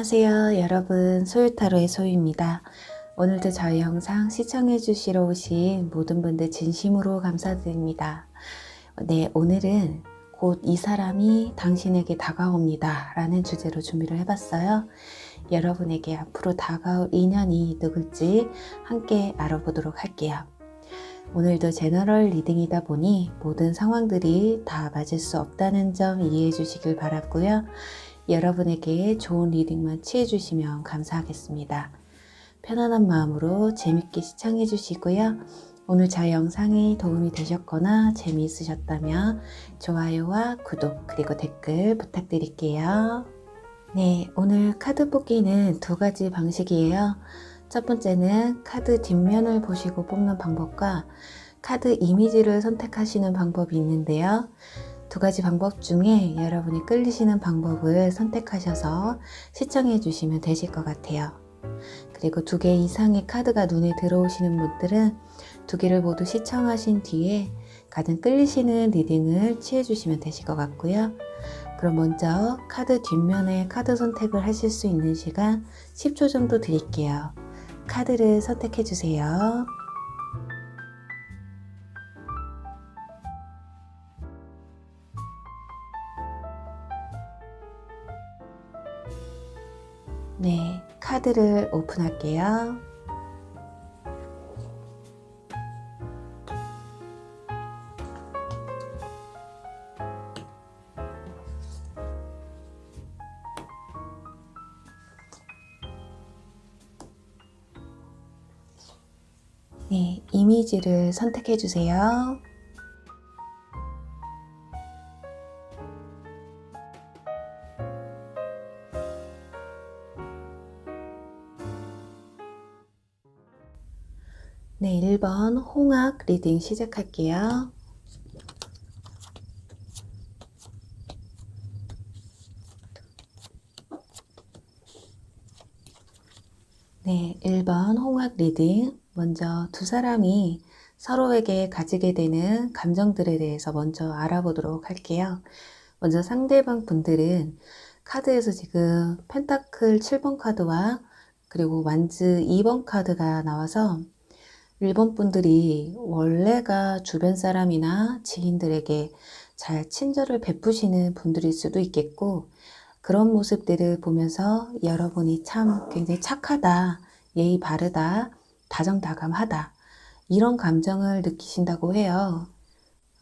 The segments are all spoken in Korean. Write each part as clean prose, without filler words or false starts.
안녕하세요 여러분, 소유타로의 소유입니다. 오늘도 저희 영상 시청해 주시러 오신 모든 분들 진심으로 감사드립니다. 네, 오늘은 곧 이 사람이 당신에게 다가옵니다 라는 주제로 준비를 해봤어요. 여러분에게 앞으로 다가올 인연이 누굴지 함께 알아보도록 할게요. 오늘도 제너럴 리딩이다 보니 모든 상황들이 다 맞을 수 없다는 점 이해해 주시길 바랐고요. 여러분에게 좋은 리딩만 취해 주시면 감사하겠습니다. 편안한 마음으로 재밌게 시청해 주시고요. 오늘 저 영상이 도움이 되셨거나 재미있으셨다면 좋아요와 구독 그리고 댓글 부탁드릴게요. 네, 오늘 카드 뽑기는 두 가지 방식이에요. 첫 번째는 카드 뒷면을 보시고 뽑는 방법과 카드 이미지를 선택하시는 방법이 있는데요. 두 가지 방법 중에 여러분이 끌리시는 방법을 선택하셔서 시청해 주시면 되실 것 같아요. 그리고 두 개 이상의 카드가 눈에 들어오시는 분들은 두 개를 모두 시청하신 뒤에 가장 끌리시는 리딩을 취해 주시면 되실 것 같고요. 그럼 먼저 카드 뒷면에 카드 선택을 하실 수 있는 시간 10초 정도 드릴게요. 카드를 선택해 주세요. 네, 카드를 오픈할게요. 네, 이미지를 선택해 주세요. 네, 1번 홍학 리딩 시작할게요. 네, 1번 홍학 리딩. 먼저 두 사람이 서로에게 가지게 되는 감정들에 대해서 먼저 알아보도록 할게요. 먼저 상대방 분들은 카드에서 지금 펜타클 7번 카드와 그리고 완즈 2번 카드가 나와서 1번 분들이 원래가 주변 사람이나 지인들에게 잘 친절을 베푸시는 분들일 수도 있겠고, 그런 모습들을 보면서 여러분이 참 굉장히 착하다, 예의 바르다, 다정다감하다, 이런 감정을 느끼신다고 해요.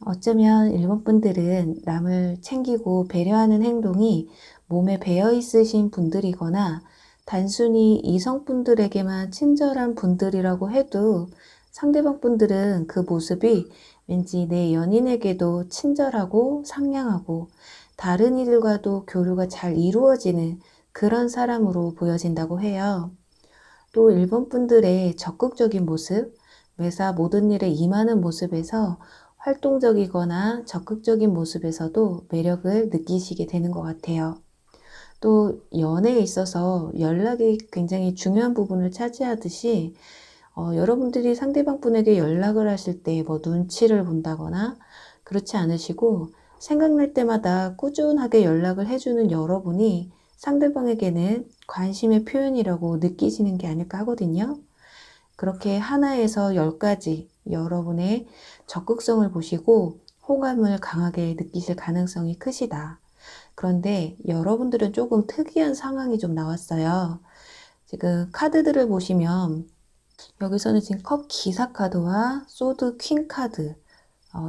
어쩌면 일본 분들은 남을 챙기고 배려하는 행동이 몸에 배어 있으신 분들이거나 단순히 이성분들에게만 친절한 분들이라고 해도 상대방 분들은 그 모습이 왠지 내 연인에게도 친절하고 상냥하고 다른 이들과도 교류가 잘 이루어지는 그런 사람으로 보여진다고 해요. 또 일본 분들의 적극적인 모습, 매사 모든 일에 임하는 모습에서 활동적이거나 적극적인 모습에서도 매력을 느끼시게 되는 것 같아요. 또 연애에 있어서 연락이 굉장히 중요한 부분을 차지하듯이 여러분들이 상대방 분에게 연락을 하실 때 뭐 눈치를 본다거나 그렇지 않으시고 생각날 때마다 꾸준하게 연락을 해주는 여러분이 상대방에게는 관심의 표현이라고 느끼시는 게 아닐까 하거든요. 그렇게 하나에서 10가지 여러분의 적극성을 보시고 호감을 강하게 느끼실 가능성이 크시다. 그런데 여러분들은 조금 특이한 상황이 좀 나왔어요. 지금 카드들을 보시면 여기서는 지금 컵 기사 카드와 소드 퀸 카드,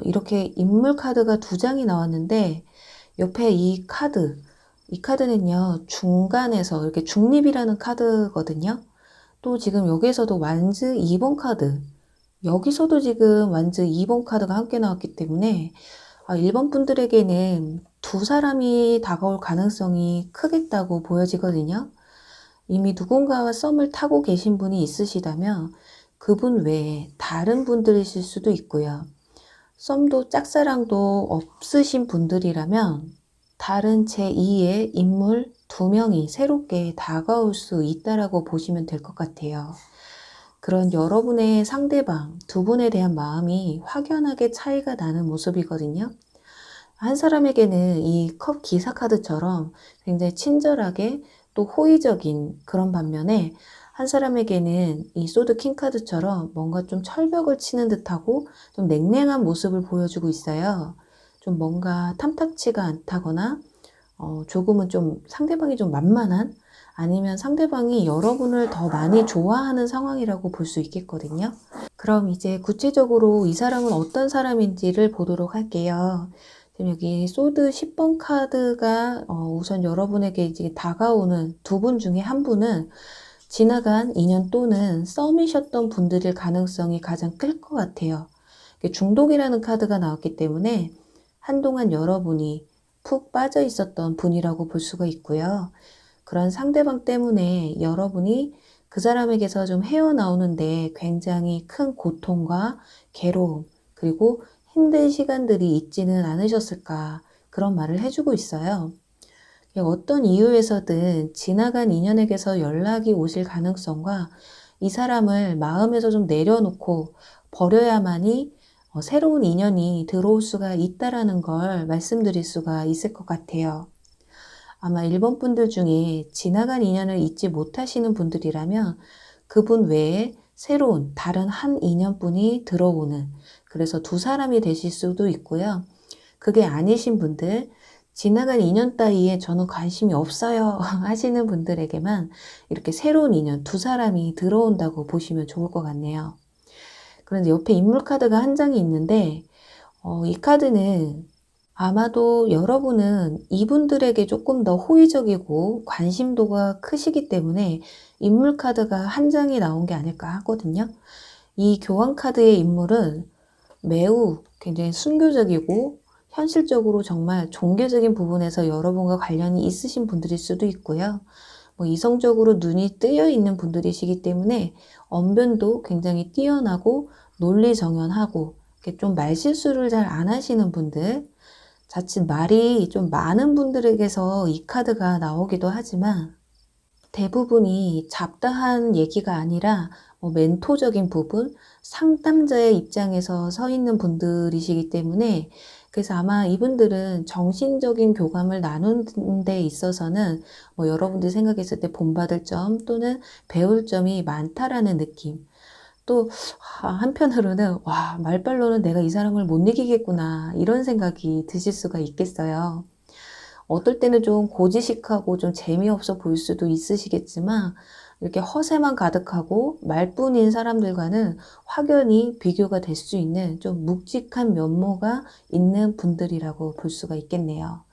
이렇게 인물 카드가 두 장이 나왔는데 옆에 이 카드는요 중간에서 이렇게 중립이라는 카드거든요. 또 지금 여기서도 완즈 2번 카드, 여기서도 지금 완즈 2번 카드가 함께 나왔기 때문에 1번 분들에게는 두 사람이 다가올 가능성이 크겠다고 보여지거든요. 이미 누군가와 썸을 타고 계신 분이 있으시다면 그분 외에 다른 분들이실 수도 있고요. 썸도 짝사랑도 없으신 분들이라면 다른 제2의 인물 2명이 새롭게 다가올 수 있다라고 보시면 될 것 같아요. 그런 여러분의 상대방 두 분에 대한 마음이 확연하게 차이가 나는 모습이거든요. 한 사람에게는 이 컵 기사 카드처럼 굉장히 친절하게 또 호의적인 그런 반면에 한 사람에게는 이 소드 킹 카드처럼 뭔가 좀 철벽을 치는 듯하고 좀 냉랭한 모습을 보여주고 있어요. 좀 뭔가 탐탁치가 않다거나 조금은 좀 상대방이 좀 만만한 아니면 상대방이 여러분을 더 많이 좋아하는 상황이라고 볼 수 있겠거든요. 그럼 이제 구체적으로 이 사람은 어떤 사람인지를 보도록 할게요. 지금 여기 소드 10번 카드가 우선 여러분에게 이제 다가오는 두 분 중에 한 분은 지나간 인연 또는 썸이셨던 분들일 가능성이 가장 클 것 같아요. 중독이라는 카드가 나왔기 때문에 한동안 여러분이 푹 빠져 있었던 분이라고 볼 수가 있고요. 그런 상대방 때문에 여러분이 그 사람에게서 좀 헤어나오는데 굉장히 큰 고통과 괴로움, 그리고 힘든 시간들이 있지는 않으셨을까, 그런 말을 해주고 있어요. 어떤 이유에서든 지나간 인연에게서 연락이 오실 가능성과 이 사람을 마음에서 좀 내려놓고 버려야만이 새로운 인연이 들어올 수가 있다라는 걸 말씀드릴 수가 있을 것 같아요. 아마 일본 분들 중에 지나간 인연을 잊지 못하시는 분들이라면 그분 외에 새로운 다른 한 인연분이 들어오는, 그래서 두 사람이 되실 수도 있고요. 그게 아니신 분들, 지나간 인연 따위에 저는 관심이 없어요 하시는 분들에게만 이렇게 새로운 인연 두 사람이 들어온다고 보시면 좋을 것 같네요. 그런데 옆에 인물 카드가 한 장이 있는데 이 카드는 아마도 여러분은 이분들에게 조금 더 호의적이고 관심도가 크시기 때문에 인물 카드가 한 장이 나온 게 아닐까 하거든요. 이 교환 카드의 인물은 매우 굉장히 순교적이고 현실적으로 정말 종교적인 부분에서 여러분과 관련이 있으신 분들일 수도 있고요. 이성적으로 눈이 뜨여 있는 분들이시기 때문에 언변도 굉장히 뛰어나고 논리정연하고 좀 말실수를 잘 안 하시는 분들, 자칫 말이 좀 많은 분들에게서 이 카드가 나오기도 하지만 대부분이 잡다한 얘기가 아니라 멘토적인 부분, 상담자의 입장에서 서 있는 분들이시기 때문에 그래서 아마 이분들은 정신적인 교감을 나누는 데 있어서는 여러분들이 생각했을 때 본받을 점 또는 배울 점이 많다라는 느낌. 또 한편으로는 와, 말빨로는 내가 이 사람을 못 이기겠구나 이런 생각이 드실 수가 있겠어요. 어떨 때는 좀 고지식하고 좀 재미없어 보일 수도 있으시겠지만 이렇게 허세만 가득하고 말뿐인 사람들과는 확연히 비교가 될 수 있는 좀 묵직한 면모가 있는 분들이라고 볼 수가 있겠네요.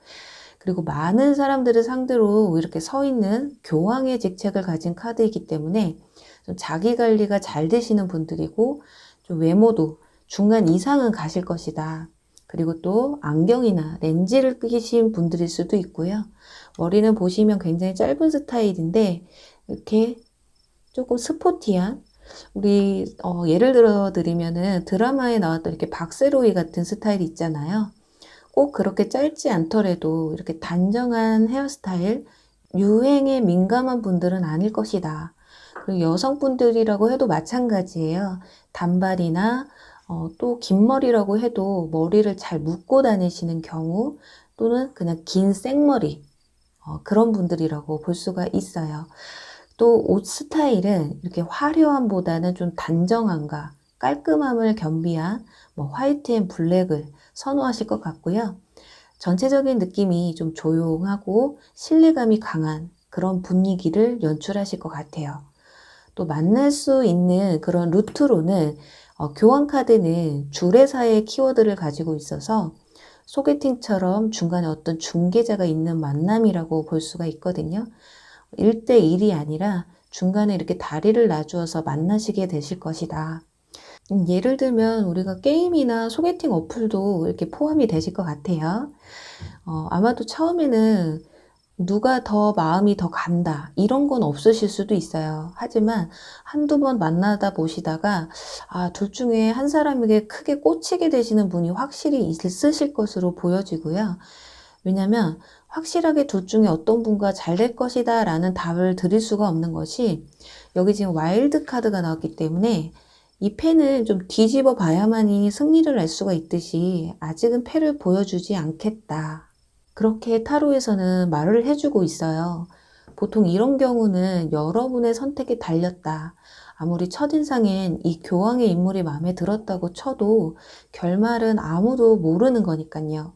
그리고 많은 사람들을 상대로 이렇게 서 있는 교황의 직책을 가진 카드이기 때문에 좀 자기 관리가 잘 되시는 분들이고 좀 외모도 중간 이상은 가실 것이다. 그리고 또 안경이나 렌즈를 끼신 분들일 수도 있고요. 머리는 보시면 굉장히 짧은 스타일인데 이렇게 조금 스포티한, 우리 예를 들어 드리면은 드라마에 나왔던 이렇게 박세로이 같은 스타일이 있잖아요. 꼭 그렇게 짧지 않더라도 이렇게 단정한 헤어스타일, 유행에 민감한 분들은 아닐 것이다. 그리고 여성분들이라고 해도 마찬가지예요. 단발이나 또 긴 머리라고 해도 머리를 잘 묶고 다니시는 경우 또는 그냥 긴 생머리, 그런 분들이라고 볼 수가 있어요. 또 옷 스타일은 이렇게 화려함보다는 좀 단정함과 깔끔함을 겸비한 화이트 앤 블랙을 선호하실 것 같고요. 전체적인 느낌이 좀 조용하고 신뢰감이 강한 그런 분위기를 연출하실 것 같아요. 또 만날 수 있는 그런 루트로는 교환 카드는 주례사의 키워드를 가지고 있어서 소개팅처럼 중간에 어떤 중개자가 있는 만남이라고 볼 수가 있거든요. 1대1이 아니라 중간에 이렇게 다리를 놔주어서 만나시게 되실 것이다. 예를 들면 우리가 게임이나 소개팅 어플도 이렇게 포함이 되실 것 같아요. 아마도 처음에는 누가 더 마음이 더 간다 이런 건 없으실 수도 있어요. 하지만 한두 번 만나다 보시다가 둘 중에 한 사람에게 크게 꽂히게 되시는 분이 확실히 있으실 것으로 보여지고요. 왜냐면 확실하게 둘 중에 어떤 분과 잘 될 것이다 라는 답을 드릴 수가 없는 것이, 여기 지금 와일드 카드가 나왔기 때문에 이 패는 좀 뒤집어 봐야만이 승리를 알 수가 있듯이 아직은 패를 보여주지 않겠다. 그렇게 타로에서는 말을 해주고 있어요. 보통 이런 경우는 여러분의 선택에 달렸다. 아무리 첫인상엔 이 교황의 인물이 마음에 들었다고 쳐도 결말은 아무도 모르는 거니까요.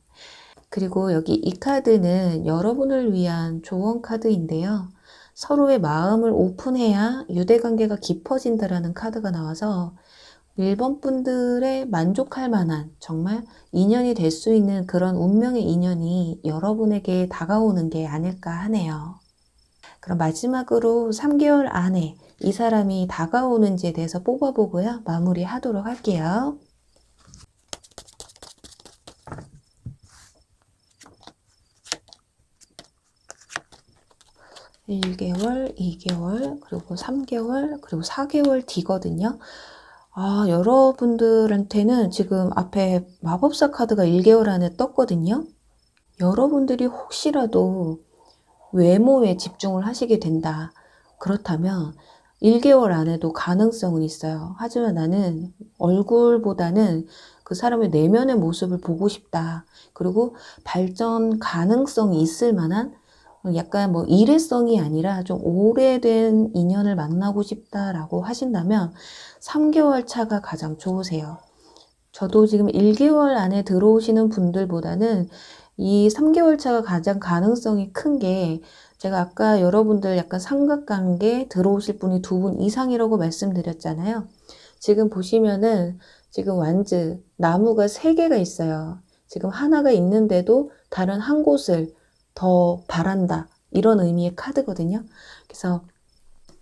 그리고 여기 이 카드는 여러분을 위한 조언 카드인데요. 서로의 마음을 오픈해야 유대관계가 깊어진다라는 카드가 나와서 1번 분들의 만족할 만한 정말 인연이 될 수 있는 그런 운명의 인연이 여러분에게 다가오는 게 아닐까 하네요. 그럼 마지막으로 3개월 안에 이 사람이 다가오는지에 대해서 뽑아보고요. 마무리하도록 할게요. 1개월, 2개월, 그리고 3개월, 그리고 4개월 뒤거든요. 여러분들한테는 지금 앞에 마법사 카드가 1개월 안에 떴거든요. 여러분들이 혹시라도 외모에 집중을 하시게 된다. 그렇다면 1개월 안에도 가능성은 있어요. 하지만 나는 얼굴보다는 그 사람의 내면의 모습을 보고 싶다. 그리고 발전 가능성이 있을 만한 약간 뭐 일회성이 아니라 좀 오래된 인연을 만나고 싶다라고 하신다면 3개월 차가 가장 좋으세요. 저도 지금 1개월 안에 들어오시는 분들보다는 이 3개월 차가 가장 가능성이 큰 게 제가 아까 여러분들 약간 삼각관계 들어오실 분이 2분 이상이라고 말씀드렸잖아요. 지금 보시면은 지금 완즈 나무가 3개가 있어요. 지금 하나가 있는데도 다른 한 곳을 더 바란다. 이런 의미의 카드거든요. 그래서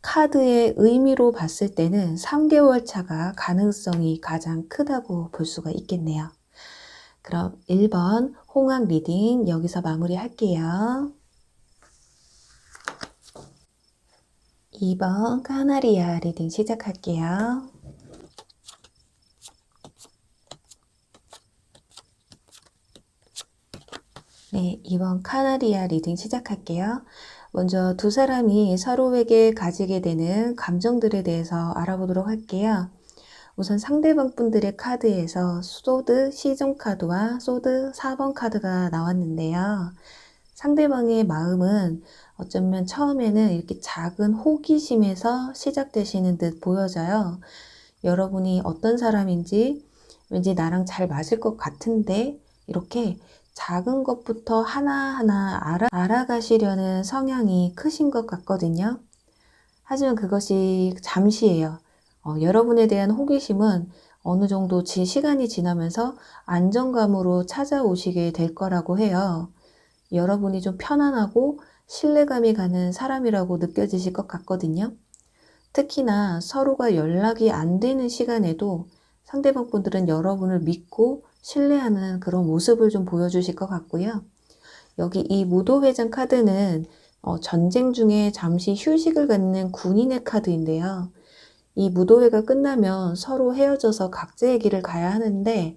카드의 의미로 봤을 때는 3개월 차가 가능성이 가장 크다고 볼 수가 있겠네요. 그럼 1번 홍학 리딩 여기서 마무리 할게요. 2번 카나리아 리딩 시작할게요. 네, 2번 카나리아 리딩 시작할게요. 먼저 두 사람이 서로에게 가지게 되는 감정들에 대해서 알아보도록 할게요. 우선 상대방 분들의 카드에서 소드 시즌 카드와 소드 4번 카드가 나왔는데요. 상대방의 마음은 어쩌면 처음에는 이렇게 작은 호기심에서 시작되시는 듯 보여져요. 여러분이 어떤 사람인지 왠지 나랑 잘 맞을 것 같은데 이렇게 작은 것부터 하나하나 알아가시려는 성향이 크신 것 같거든요. 하지만 그것이 잠시예요. 여러분에 대한 호기심은 어느 정도 시간이 지나면서 안정감으로 찾아오시게 될 거라고 해요. 여러분이 좀 편안하고 신뢰감이 가는 사람이라고 느껴지실 것 같거든요. 특히나 서로가 연락이 안 되는 시간에도 상대방 분들은 여러분을 믿고 신뢰하는 그런 모습을 좀 보여주실 것 같고요. 여기 이 무도회장 카드는 전쟁 중에 잠시 휴식을 갖는 군인의 카드인데요. 이 무도회가 끝나면 서로 헤어져서 각자의 길을 가야 하는데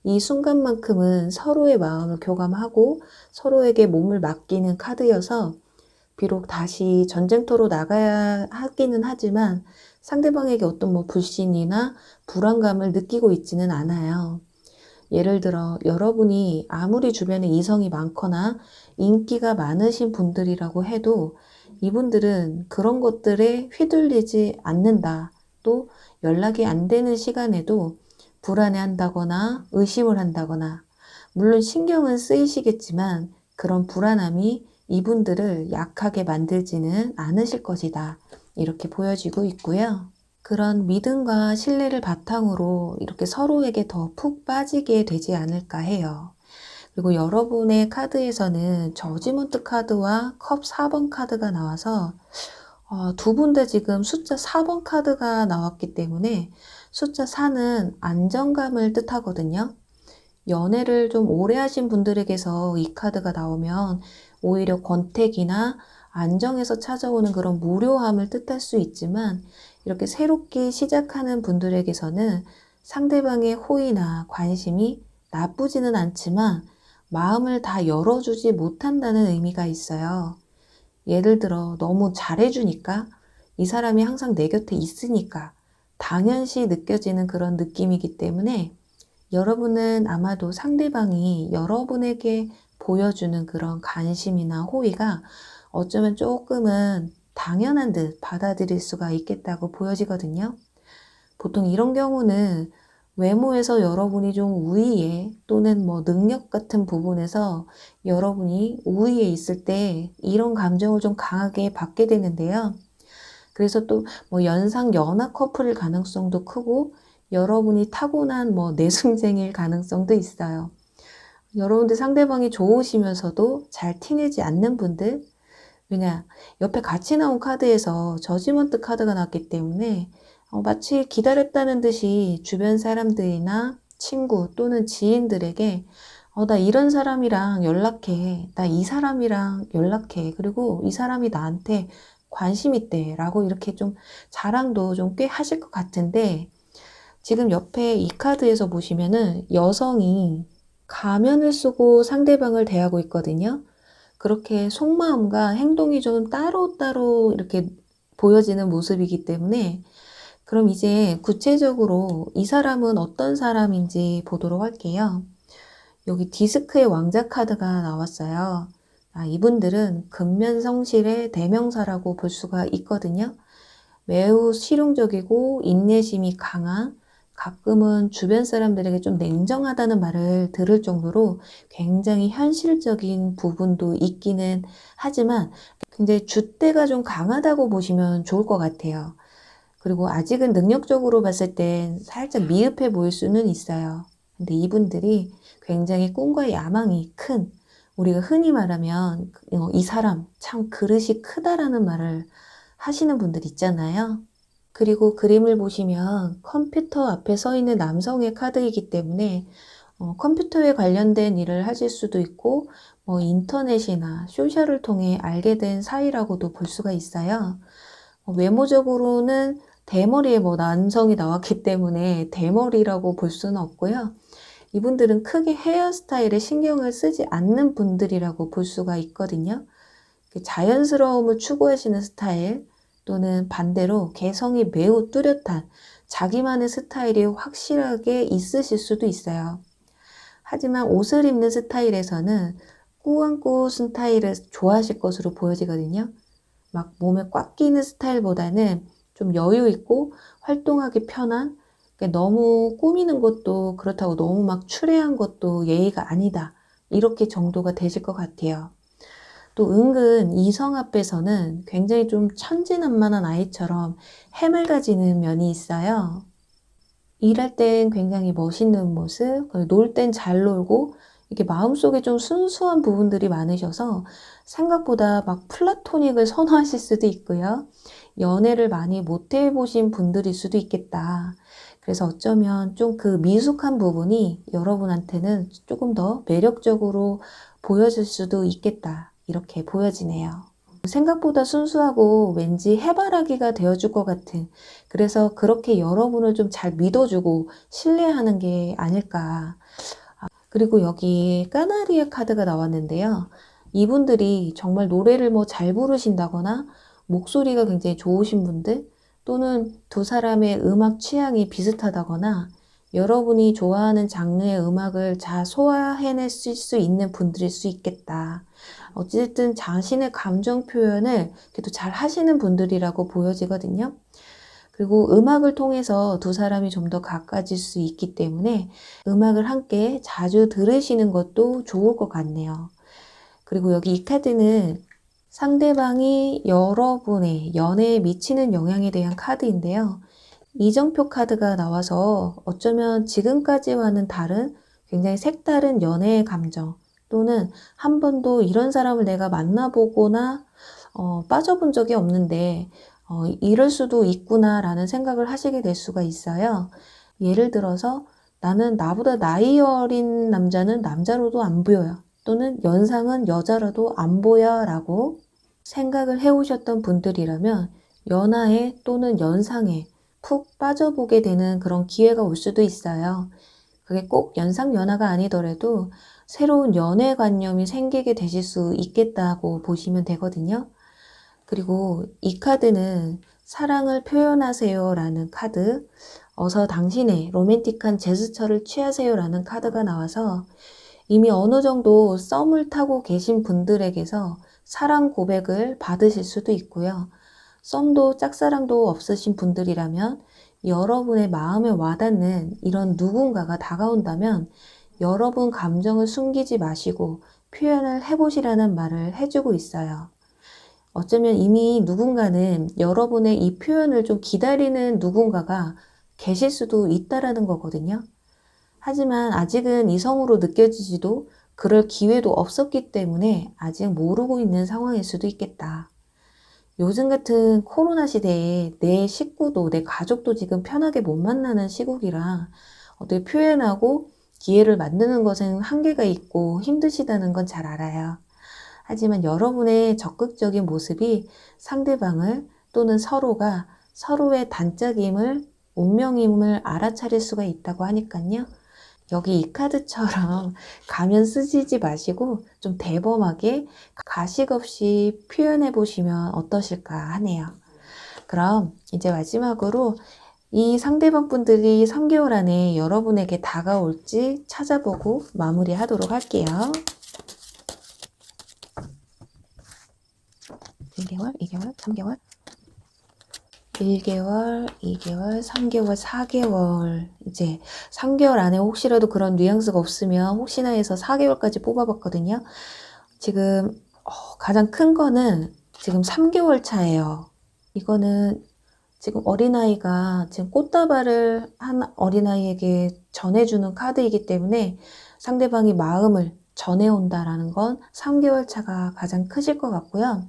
이 순간만큼은 서로의 마음을 교감하고 서로에게 몸을 맡기는 카드여서 비록 다시 전쟁터로 나가야 하기는 하지만 상대방에게 어떤 불신이나 불안감을 느끼고 있지는 않아요. 예를 들어 여러분이 아무리 주변에 이성이 많거나 인기가 많으신 분들이라고 해도 이분들은 그런 것들에 휘둘리지 않는다. 또 연락이 안 되는 시간에도 불안해한다거나 의심을 한다거나 물론 신경은 쓰이시겠지만 그런 불안함이 이분들을 약하게 만들지는 않으실 것이다. 이렇게 보여지고 있고요. 그런 믿음과 신뢰를 바탕으로 이렇게 서로에게 더 푹 빠지게 되지 않을까 해요. 그리고 여러분의 카드에서는 저지먼트 카드와 컵 4번 카드가 나와서 두 분 다 지금 숫자 4번 카드가 나왔기 때문에 숫자 4는 안정감을 뜻하거든요. 연애를 좀 오래 하신 분들에게서 이 카드가 나오면 오히려 권태기나 안정에서 찾아오는 그런 무료함을 뜻할 수 있지만 이렇게 새롭게 시작하는 분들에게서는 상대방의 호의나 관심이 나쁘지는 않지만 마음을 다 열어주지 못한다는 의미가 있어요. 예를 들어 너무 잘해주니까 이 사람이 항상 내 곁에 있으니까 당연시 느껴지는 그런 느낌이기 때문에 여러분은 아마도 상대방이 여러분에게 보여주는 그런 관심이나 호의가 어쩌면 조금은 당연한 듯 받아들일 수가 있겠다고 보여지거든요. 보통 이런 경우는 외모에서 여러분이 좀 우위에 또는 뭐 능력 같은 부분에서 여러분이 우위에 있을 때 이런 감정을 좀 강하게 받게 되는데요. 그래서 또 뭐 연상 연하 커플일 가능성도 크고 여러분이 타고난 뭐 내숭쟁이일 가능성도 있어요. 여러분들 상대방이 좋으시면서도 잘 티내지 않는 분들, 왜냐 옆에 같이 나온 카드에서 저지먼트 카드가 나왔기 때문에 마치 기다렸다는 듯이 주변 사람들이나 친구 또는 지인들에게 나 이런 사람이랑 연락해. 나 이 사람이랑 연락해. 그리고 이 사람이 나한테 관심 있대. 라고 이렇게 좀 자랑도 좀 꽤 하실 것 같은데 지금 옆에 이 카드에서 보시면은 여성이 가면을 쓰고 상대방을 대하고 있거든요. 그렇게 속마음과 행동이 좀 따로따로 이렇게 보여지는 모습이기 때문에 그럼 이제 구체적으로 이 사람은 어떤 사람인지 보도록 할게요. 여기 디스크의 왕자 카드가 나왔어요. 이분들은 근면성실의 대명사라고 볼 수가 있거든요. 매우 실용적이고 인내심이 강한, 가끔은 주변 사람들에게 좀 냉정하다는 말을 들을 정도로 굉장히 현실적인 부분도 있기는 하지만 굉장히 줏대가 좀 강하다고 보시면 좋을 것 같아요. 그리고 아직은 능력적으로 봤을 땐 살짝 미흡해 보일 수는 있어요. 근데 이분들이 굉장히 꿈과 야망이 큰, 우리가 흔히 말하면 이 사람 참 그릇이 크다라는 말을 하시는 분들 있잖아요. 그리고 그림을 보시면 컴퓨터 앞에 서 있는 남성의 카드이기 때문에 컴퓨터에 관련된 일을 하실 수도 있고 인터넷이나 소셜을 통해 알게 된 사이라고도 볼 수가 있어요. 외모적으로는 대머리에 남성이 나왔기 때문에 대머리라고 볼 수는 없고요. 이분들은 크게 헤어스타일에 신경을 쓰지 않는 분들이라고 볼 수가 있거든요. 자연스러움을 추구하시는 스타일 또는 반대로 개성이 매우 뚜렷한 자기만의 스타일이 확실하게 있으실 수도 있어요. 하지만 옷을 입는 스타일에서는 꾸안꾸 스타일을 좋아하실 것으로 보여지거든요. 막 몸에 꽉 끼는 스타일보다는 좀 여유 있고 활동하기 편한, 너무 꾸미는 것도 그렇다고 너무 막 추레한 것도 예의가 아니다. 이렇게 정도가 되실 것 같아요. 또 은근 이성 앞에서는 굉장히 좀 천진난만한 아이처럼 해맑아지는 면이 있어요. 일할 땐 굉장히 멋있는 모습, 놀 땐 잘 놀고 이게 마음속에 좀 순수한 부분들이 많으셔서 생각보다 막 플라토닉을 선호하실 수도 있고요. 연애를 많이 못 해보신 분들일 수도 있겠다. 그래서 어쩌면 좀 그 미숙한 부분이 여러분한테는 조금 더 매력적으로 보여질 수도 있겠다. 이렇게 보여지네요. 생각보다 순수하고 왠지 해바라기가 되어줄 것 같은, 그래서 그렇게 여러분을 좀 잘 믿어주고 신뢰하는 게 아닐까. 그리고 여기 까나리아 카드가 나왔는데요. 이분들이 정말 노래를 잘 부르신다거나 목소리가 굉장히 좋으신 분들 또는 두 사람의 음악 취향이 비슷하다거나 여러분이 좋아하는 장르의 음악을 잘 소화해낼 수 있는 분들일 수 있겠다. 어쨌든 자신의 감정 표현을 그래도 잘 하시는 분들이라고 보여지거든요. 그리고 음악을 통해서 두 사람이 좀 더 가까워질 수 있기 때문에 음악을 함께 자주 들으시는 것도 좋을 것 같네요. 그리고 여기 이 카드는 상대방이 여러분의 연애에 미치는 영향에 대한 카드인데요. 이정표 카드가 나와서 어쩌면 지금까지와는 다른 굉장히 색다른 연애의 감정 또는 한 번도 이런 사람을 내가 만나보거나 빠져본 적이 없는데 이럴 수도 있구나 라는 생각을 하시게 될 수가 있어요. 예를 들어서 나는 나보다 나이 어린 남자는 남자로도 안 보여요. 또는 연상은 여자로도 안 보여 라고 생각을 해오셨던 분들이라면 연하에 또는 연상에 푹 빠져보게 되는 그런 기회가 올 수도 있어요. 그게 꼭 연상 연하가 아니더라도 새로운 연애관념이 생기게 되실 수 있겠다고 보시면 되거든요. 그리고 이 카드는 사랑을 표현하세요 라는 카드, 어서 당신의 로맨틱한 제스처를 취하세요 라는 카드가 나와서 이미 어느 정도 썸을 타고 계신 분들에게서 사랑 고백을 받으실 수도 있고요. 썸도 짝사랑도 없으신 분들이라면 여러분의 마음에 와닿는 이런 누군가가 다가온다면 여러분 감정을 숨기지 마시고 표현을 해보시라는 말을 해주고 있어요. 어쩌면 이미 누군가는 여러분의 이 표현을 좀 기다리는 누군가가 계실 수도 있다라는 거거든요. 하지만 아직은 이성으로 느껴지지도 그럴 기회도 없었기 때문에 아직 모르고 있는 상황일 수도 있겠다. 요즘 같은 코로나 시대에 내 식구도 내 가족도 지금 편하게 못 만나는 시국이라 어떻게 표현하고 기회를 만드는 것은 한계가 있고 힘드시다는 건 잘 알아요. 하지만 여러분의 적극적인 모습이 상대방을 또는 서로가 서로의 단짝임을, 운명임을 알아차릴 수가 있다고 하니까요. 여기 이 카드처럼 가면 쓰시지 마시고 좀 대범하게 가식 없이 표현해 보시면 어떠실까 하네요. 그럼 이제 마지막으로 이 상대방 분들이 3개월 안에 여러분에게 다가올지 찾아보고 마무리하도록 할게요. 1개월, 2개월, 3개월, 1개월, 2개월, 3개월, 4개월. 이제 3개월 안에 혹시라도 그런 뉘앙스가 없으면 혹시나 해서 4개월까지 뽑아봤거든요. 지금 가장 큰 거는 지금 3개월 차예요. 이거는 지금 어린아이가 지금 꽃다발을 한 어린아이에게 전해주는 카드이기 때문에 상대방이 마음을 전해온다라는 건 3개월 차가 가장 크실 것 같고요.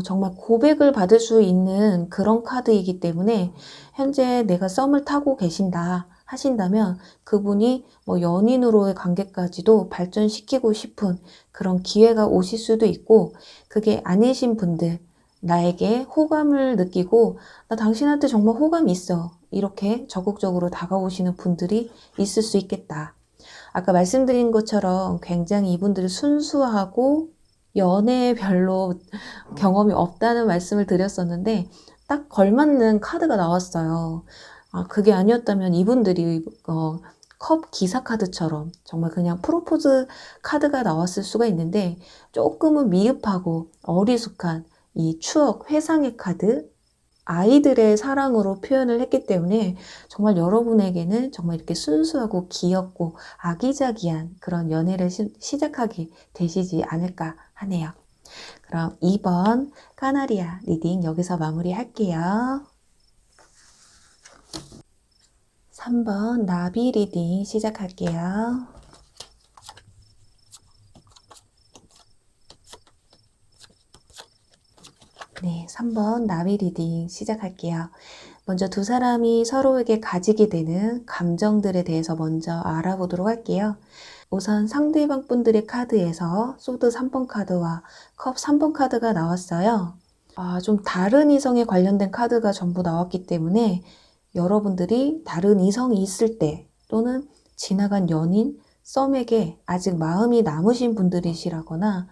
정말 고백을 받을 수 있는 그런 카드이기 때문에 현재 내가 썸을 타고 계신다 하신다면 그분이 뭐 연인으로의 관계까지도 발전시키고 싶은 그런 기회가 오실 수도 있고, 그게 아니신 분들, 나에게 호감을 느끼고 나 당신한테 정말 호감이 있어, 이렇게 적극적으로 다가오시는 분들이 있을 수 있겠다. 아까 말씀드린 것처럼 굉장히 이분들이 순수하고 연애에 별로 경험이 없다는 말씀을 드렸었는데 딱 걸맞는 카드가 나왔어요. 그게 아니었다면 이분들이 컵 기사 카드처럼 정말 그냥 프로포즈 카드가 나왔을 수가 있는데, 조금은 미흡하고 어리숙한 이 추억 회상의 카드, 아이들의 사랑으로 표현을 했기 때문에 정말 여러분에게는 정말 이렇게 순수하고 귀엽고 아기자기한 그런 연애를 시작하게 되시지 않을까 하네요. 그럼 2번 카나리아 리딩 여기서 마무리할게요. 3번 나비 리딩 시작할게요. 네, 3번 나비 리딩 시작할게요. 먼저 두 사람이 서로에게 가지게 되는 감정들에 대해서 먼저 알아보도록 할게요. 우선 상대방 분들의 카드에서 소드 3번 카드와 컵 3번 카드가 나왔어요. 좀 다른 이성에 관련된 카드가 전부 나왔기 때문에 여러분들이 다른 이성이 있을 때 또는 지나간 연인, 썸에게 아직 마음이 남으신 분들이시라거나,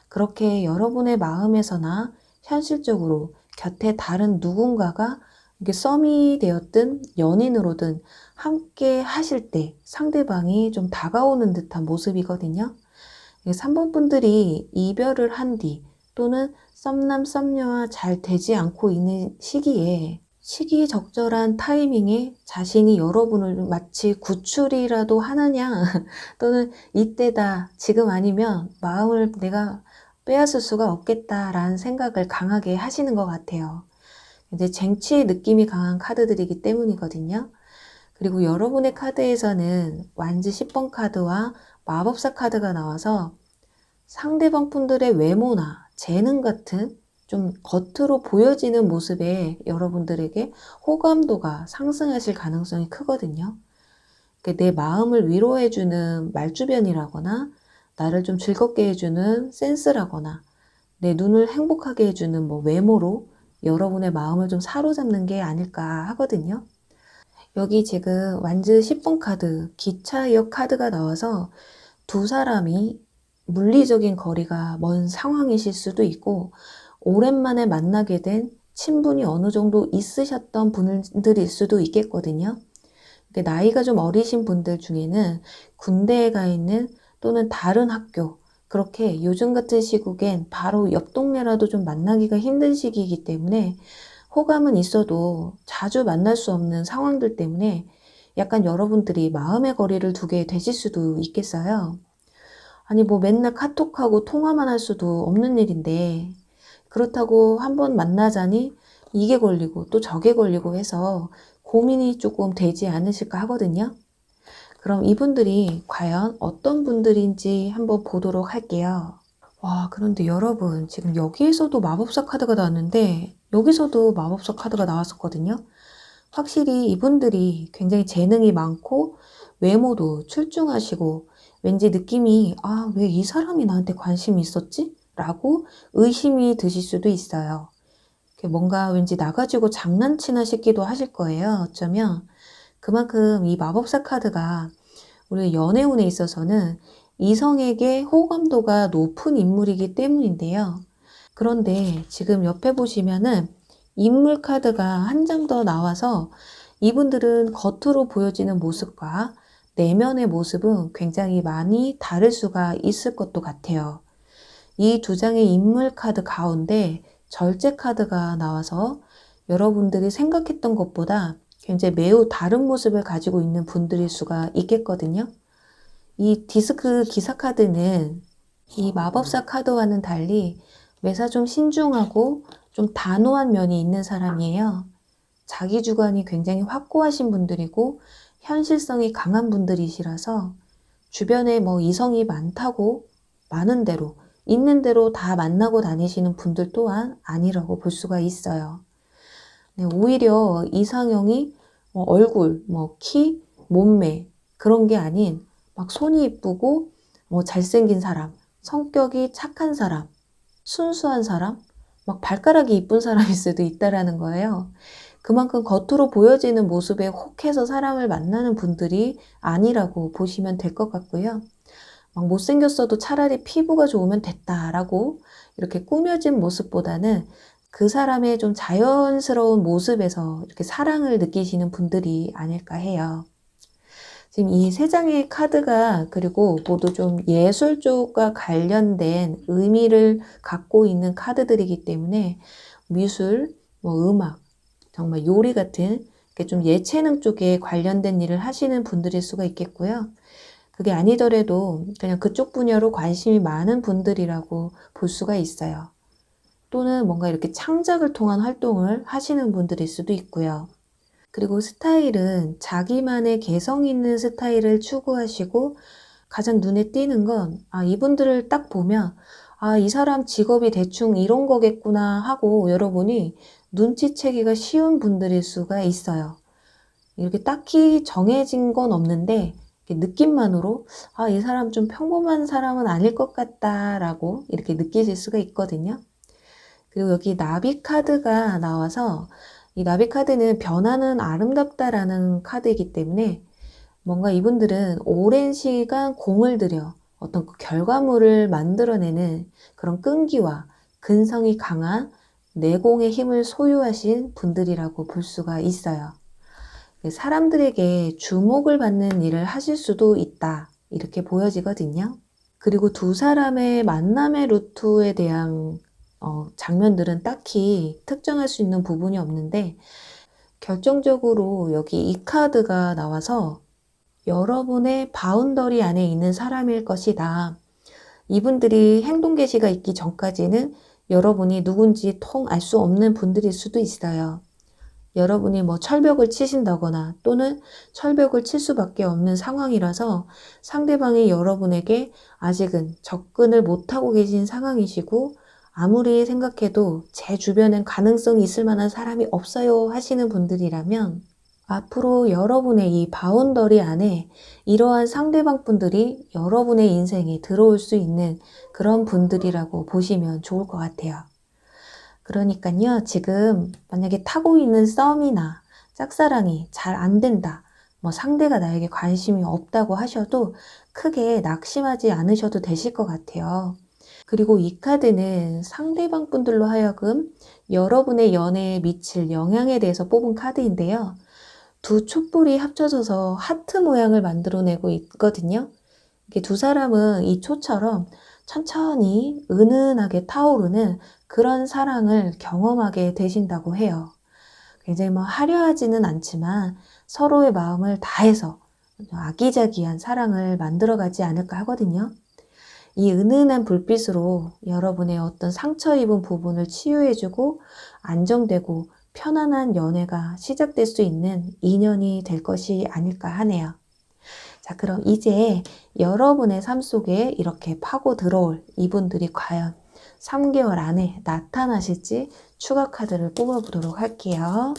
그렇게 여러분의 마음에서나 현실적으로 곁에 다른 누군가가 이게 썸이 되었든 연인으로든 함께 하실 때 상대방이 좀 다가오는 듯한 모습이거든요. 3번 분들이 이별을 한 뒤 또는 썸남 썸녀와 잘 되지 않고 있는 시기에 시기적절한 타이밍에 자신이 여러분을 마치 구출이라도 하느냐 또는 이때다, 지금 아니면 마음을 내가 빼앗을 수가 없겠다라는 생각을 강하게 하시는 것 같아요. 이제 쟁취의 느낌이 강한 카드들이기 때문이거든요. 그리고 여러분의 카드에서는 완즈 10번 카드와 마법사 카드가 나와서 상대방 분들의 외모나 재능 같은 좀 겉으로 보여지는 모습에 여러분들에게 호감도가 상승하실 가능성이 크거든요. 내 마음을 위로해주는 말주변이라거나 나를 좀 즐겁게 해주는 센스라거나 내 눈을 행복하게 해주는 외모로 여러분의 마음을 좀 사로잡는 게 아닐까 하거든요. 여기 지금 완즈 10번 카드, 기차역 카드가 나와서 두 사람이 물리적인 거리가 먼 상황이실 수도 있고 오랜만에 만나게 된 친분이 어느 정도 있으셨던 분들일 수도 있겠거든요. 나이가 좀 어리신 분들 중에는 군대에 가 있는 또는 다른 학교, 그렇게 요즘 같은 시국엔 바로 옆 동네라도 좀 만나기가 힘든 시기이기 때문에 호감은 있어도 자주 만날 수 없는 상황들 때문에 약간 여러분들이 마음의 거리를 두게 되실 수도 있겠어요. 아니, 뭐 맨날 카톡하고 통화만 할 수도 없는 일인데, 그렇다고 한번 만나자니 이게 걸리고 또 저게 걸리고 해서 고민이 조금 되지 않으실까 하거든요. 그럼 이분들이 과연 어떤 분들인지 한번 보도록 할게요. 와, 그런데 여러분, 지금 여기에서도 마법사 카드가 나왔는데, 여기서도 마법사 카드가 나왔었거든요. 확실히 이분들이 굉장히 재능이 많고, 외모도 출중하시고, 왠지 느낌이, 아, 왜 이 사람이 나한테 관심이 있었지? 라고 의심이 드실 수도 있어요. 뭔가 왠지 나가지고 장난치나 싶기도 하실 거예요. 어쩌면. 그만큼 이 마법사 카드가 우리 연애운에 있어서는 이성에게 호감도가 높은 인물이기 때문인데요. 그런데 지금 옆에 보시면은 인물 카드가 한 장 더 나와서 이분들은 겉으로 보여지는 모습과 내면의 모습은 굉장히 많이 다를 수가 있을 것도 같아요. 이 두 장의 인물 카드 가운데 절제 카드가 나와서 여러분들이 생각했던 것보다 굉장히 매우 다른 모습을 가지고 있는 분들일 수가 있겠거든요. 이 디스크 기사 카드는 이 마법사 카드와는 달리 매사 좀 신중하고 좀 단호한 면이 있는 사람이에요. 자기 주관이 굉장히 확고하신 분들이고 현실성이 강한 분들이시라서 주변에 뭐 이성이 많다고 많은 대로 있는 대로 다 만나고 다니시는 분들 또한 아니라고 볼 수가 있어요. 네, 오히려 이상형이 얼굴, 키, 몸매 그런 게 아닌 막 손이 이쁘고 잘생긴 사람, 성격이 착한 사람, 순수한 사람, 막 발가락이 이쁜 사람일 수도 있다라는 거예요. 그만큼 겉으로 보여지는 모습에 혹해서 사람을 만나는 분들이 아니라고 보시면 될 것 같고요. 막 못생겼어도 차라리 피부가 좋으면 됐다라고 이렇게 꾸며진 모습보다는 그 사람의 좀 자연스러운 모습에서 이렇게 사랑을 느끼시는 분들이 아닐까 해요. 지금 이 세 장의 카드가 그리고 모두 좀 예술 쪽과 관련된 의미를 갖고 있는 카드들이기 때문에 미술, 음악, 정말 요리 같은 좀 예체능 쪽에 관련된 일을 하시는 분들일 수가 있겠고요. 그게 아니더라도 그냥 그쪽 분야로 관심이 많은 분들이라고 볼 수가 있어요. 또는 뭔가 이렇게 창작을 통한 활동을 하시는 분들일 수도 있고요. 그리고 스타일은 자기만의 개성 있는 스타일을 추구하시고 가장 눈에 띄는 건 이분들을 딱 보면 이 사람 직업이 대충 이런 거겠구나 하고 여러분이 눈치채기가 쉬운 분들일 수가 있어요. 이렇게 딱히 정해진 건 없는데 느낌만으로 이 사람 좀 평범한 사람은 아닐 것 같다라고 이렇게 느끼실 수가 있거든요. 그리고 여기 나비 카드가 나와서 이 나비 카드는 변화는 아름답다라는 카드이기 때문에 뭔가 이분들은 오랜 시간 공을 들여 어떤 그 결과물을 만들어내는 그런 끈기와 근성이 강한 내공의 힘을 소유하신 분들이라고 볼 수가 있어요. 사람들에게 주목을 받는 일을 하실 수도 있다. 이렇게 보여지거든요. 그리고 두 사람의 만남의 루트에 대한 장면들은 딱히 특정할 수 있는 부분이 없는데 결정적으로 여기 이 카드가 나와서 여러분의 바운더리 안에 있는 사람일 것이다. 이분들이 행동 개시가 있기 전까지는 여러분이 누군지 통 알 수 없는 분들일 수도 있어요. 여러분이 철벽을 치신다거나 또는 철벽을 칠 수밖에 없는 상황이라서 상대방이 여러분에게 아직은 접근을 못하고 계신 상황이시고 아무리 생각해도 제 주변엔 가능성이 있을 만한 사람이 없어요 하시는 분들이라면 앞으로 여러분의 이 바운더리 안에 이러한 상대방 분들이 여러분의 인생에 들어올 수 있는 그런 분들이라고 보시면 좋을 것 같아요. 그러니까요, 지금 만약에 타고 있는 썸이나 짝사랑이 잘 안 된다, 상대가 나에게 관심이 없다고 하셔도 크게 낙심하지 않으셔도 되실 것 같아요. 그리고 이 카드는 상대방 분들로 하여금 여러분의 연애에 미칠 영향에 대해서 뽑은 카드인데요. 두 촛불이 합쳐져서 하트 모양을 만들어내고 있거든요. 이게 두 사람은 이 초처럼 천천히 은은하게 타오르는 그런 사랑을 경험하게 되신다고 해요. 굉장히 뭐 화려하지는 않지만 서로의 마음을 다해서 아기자기한 사랑을 만들어가지 않을까 하거든요. 이 은은한 불빛으로 여러분의 어떤 상처 입은 부분을 치유해주고 안정되고 편안한 연애가 시작될 수 있는 인연이 될 것이 아닐까 하네요. 자, 그럼 이제 여러분의 삶 속에 이렇게 파고 들어올 이분들이 과연 3개월 안에 나타나실지 추가 카드를 뽑아보도록 할게요.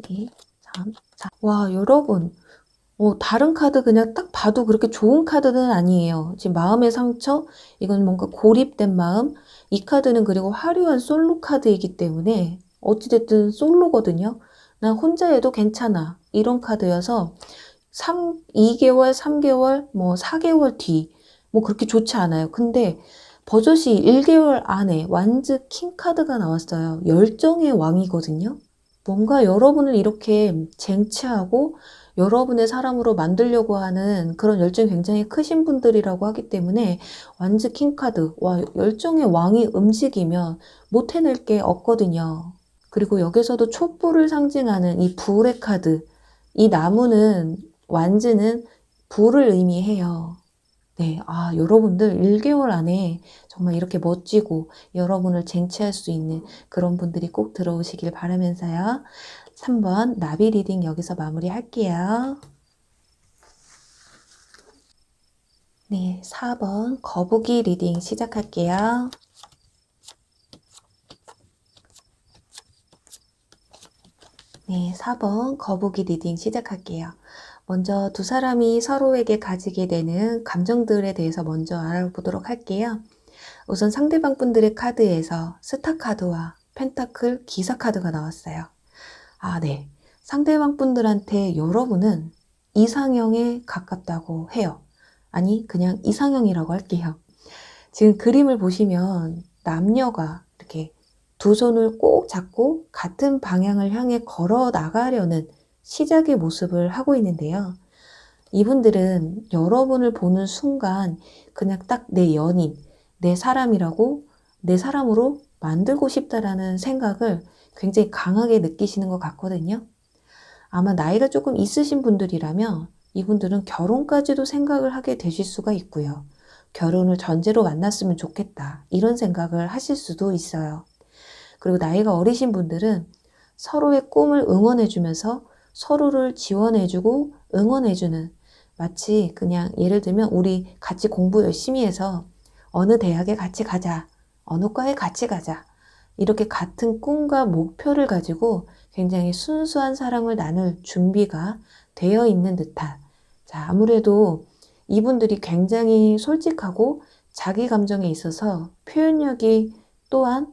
2, 3, 4. 와, 여러분. 다른 카드 그냥 딱 봐도 그렇게 좋은 카드는 아니에요. 지금 마음의 상처, 이건 뭔가 고립된 마음. 이 카드는 그리고 화려한 솔로 카드이기 때문에 어찌됐든 솔로거든요. 난 혼자 해도 괜찮아. 이런 카드여서 2개월, 3개월, 뭐 4개월 뒤, 뭐 그렇게 좋지 않아요. 근데 버젓이 1개월 안에 완즈 킹 카드가 나왔어요. 열정의 왕이거든요. 뭔가 여러분을 이렇게 쟁취하고 여러분의 사람으로 만들려고 하는 그런 열정이 굉장히 크신 분들이라고 하기 때문에 완즈 킹카드, 와, 열정의 왕이 움직이면 못 해낼 게 없거든요. 그리고 여기서도 촛불을 상징하는 이 불의 카드, 이 나무는 완즈는 불을 의미해요. 네, 여러분들 1개월 안에 정말 이렇게 멋지고 여러분을 쟁취할 수 있는 그런 분들이 꼭 들어오시길 바라면서요. 3번 나비 리딩 여기서 마무리할게요. 네, 4번 거북이 리딩 시작할게요. 네, 4번 거북이 리딩 시작할게요. 먼저 두 사람이 서로에게 가지게 되는 감정들에 대해서 먼저 알아보도록 할게요. 우선 상대방 분들의 카드에서 스타 카드와 펜타클 기사 카드가 나왔어요. 네. 상대방 분들한테 여러분은 이상형에 가깝다고 해요. 아니, 그냥 이상형이라고 할게요. 지금 그림을 보시면 남녀가 이렇게 두 손을 꼭 잡고 같은 방향을 향해 걸어 나가려는 시작의 모습을 하고 있는데요. 이분들은 여러분을 보는 순간 그냥 딱 내 연인, 내 사람이라고, 내 사람으로 만들고 싶다라는 생각을 굉장히 강하게 느끼시는 것 같거든요. 아마 나이가 조금 있으신 분들이라면 이분들은 결혼까지도 생각을 하게 되실 수가 있고요. 결혼을 전제로 만났으면 좋겠다, 이런 생각을 하실 수도 있어요. 그리고 나이가 어리신 분들은 서로의 꿈을 응원해주면서 서로를 지원해주고 응원해주는, 마치 그냥 예를 들면 우리 같이 공부 열심히 해서 어느 대학에 같이 가자, 어느 과에 같이 가자, 이렇게 같은 꿈과 목표를 가지고 굉장히 순수한 사랑을 나눌 준비가 되어 있는 듯한, 자, 아무래도 이분들이 굉장히 솔직하고 자기 감정에 있어서 표현력이 또한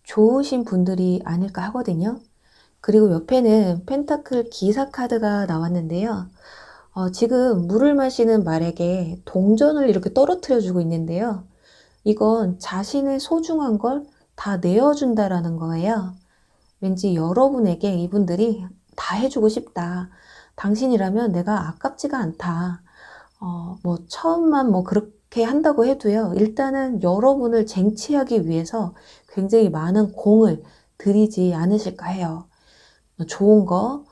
좋으신 분들이 아닐까 하거든요. 그리고 옆에는 펜타클 기사 카드가 나왔는데요. 지금 물을 마시는 말에게 동전을 이렇게 떨어뜨려 주고 있는데요. 이건 자신의 소중한 걸 다 내어준다라는 거예요. 왠지 여러분에게 이분들이 다 해주고 싶다. 당신이라면 내가 아깝지가 않다. 뭐 처음만 뭐 그렇게 한다고 해도요. 일단은 여러분을 쟁취하기 위해서 굉장히 많은 공을 들이지 않으실까 해요. 좋은 거,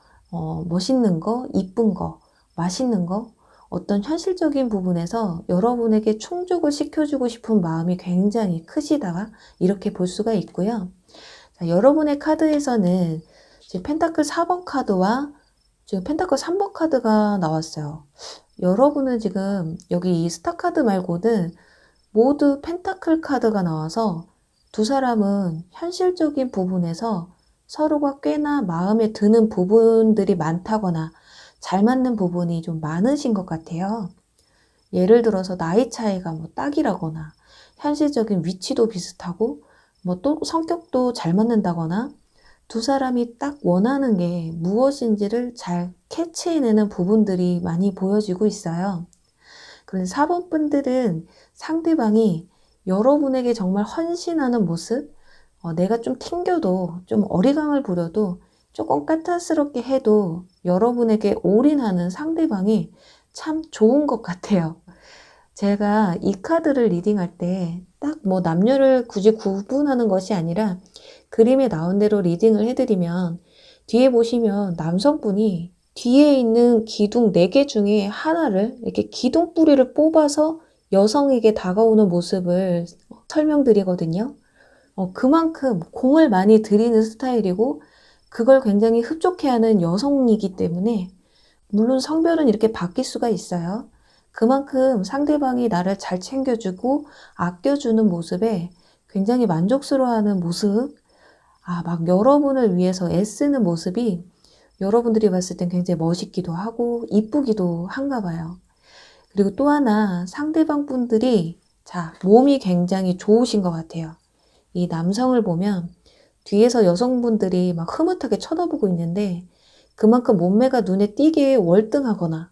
멋있는 거, 이쁜 거, 맛있는 거, 어떤 현실적인 부분에서 여러분에게 충족을 시켜주고 싶은 마음이 굉장히 크시다, 이렇게 볼 수가 있고요. 자, 여러분의 카드에서는 지금 펜타클 4번 카드와 지금 펜타클 3번 카드가 나왔어요. 여러분은 지금 여기 이 스타 카드 말고는 모두 펜타클 카드가 나와서 두 사람은 현실적인 부분에서 서로가 꽤나 마음에 드는 부분들이 많다거나 잘 맞는 부분이 좀 많으신 것 같아요. 예를 들어서 나이 차이가 뭐 딱이라거나 현실적인 위치도 비슷하고 뭐 또 성격도 잘 맞는다거나 두 사람이 딱 원하는 게 무엇인지를 잘 캐치해내는 부분들이 많이 보여지고 있어요. 그런데 4번 분들은 상대방이 여러분에게 정말 헌신하는 모습, 내가 좀 튕겨도 좀 어리광을 부려도 조금 까탈스럽게 해도 여러분에게 올인하는 상대방이 참 좋은 것 같아요. 제가 이 카드를 리딩할 때 딱 뭐 남녀를 굳이 구분하는 것이 아니라 그림에 나온 대로 리딩을 해드리면 뒤에 보시면 남성분이 뒤에 있는 기둥 4개 중에 하나를 이렇게 기둥 뿌리를 뽑아서 여성에게 다가오는 모습을 설명드리거든요. 그만큼 공을 많이 들이는 스타일이고 그걸 굉장히 흡족해하는 여성이기 때문에 물론 성별은 이렇게 바뀔 수가 있어요. 그만큼 상대방이 나를 잘 챙겨주고 아껴주는 모습에 굉장히 만족스러워하는 모습, 막 여러분을 위해서 애쓰는 모습이 여러분들이 봤을 땐 굉장히 멋있기도 하고 이쁘기도 한가 봐요. 그리고 또 하나 상대방 분들이 몸이 굉장히 좋으신 것 같아요. 이 남성을 보면 뒤에서 여성분들이 막 흐뭇하게 쳐다보고 있는데 그만큼 몸매가 눈에 띄게 월등하거나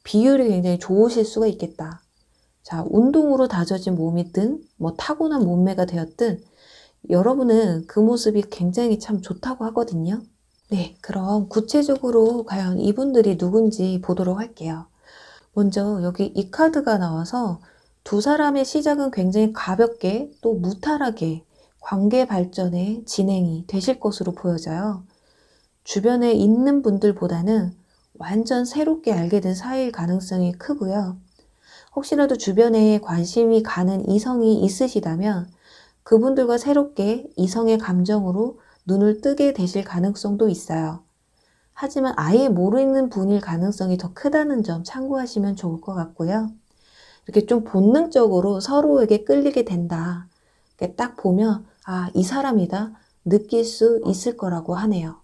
비율이 굉장히 좋으실 수가 있겠다. 운동으로 다져진 몸이든 뭐 타고난 몸매가 되었든 여러분은 그 모습이 굉장히 참 좋다고 하거든요. 네, 그럼 구체적으로 과연 이분들이 누군지 보도록 할게요. 먼저 여기 이 카드가 나와서 두 사람의 시작은 굉장히 가볍게 또 무탈하게 관계 발전에 진행이 되실 것으로 보여져요. 주변에 있는 분들보다는 완전 새롭게 알게 된 사이일 가능성이 크고요. 혹시라도 주변에 관심이 가는 이성이 있으시다면 그분들과 새롭게 이성의 감정으로 눈을 뜨게 되실 가능성도 있어요. 하지만 아예 모르는 분일 가능성이 더 크다는 점 참고하시면 좋을 것 같고요. 이렇게 좀 본능적으로 서로에게 끌리게 된다. 이렇게 딱 보면 이 사람이다 느낄 수 있을 거라고 하네요.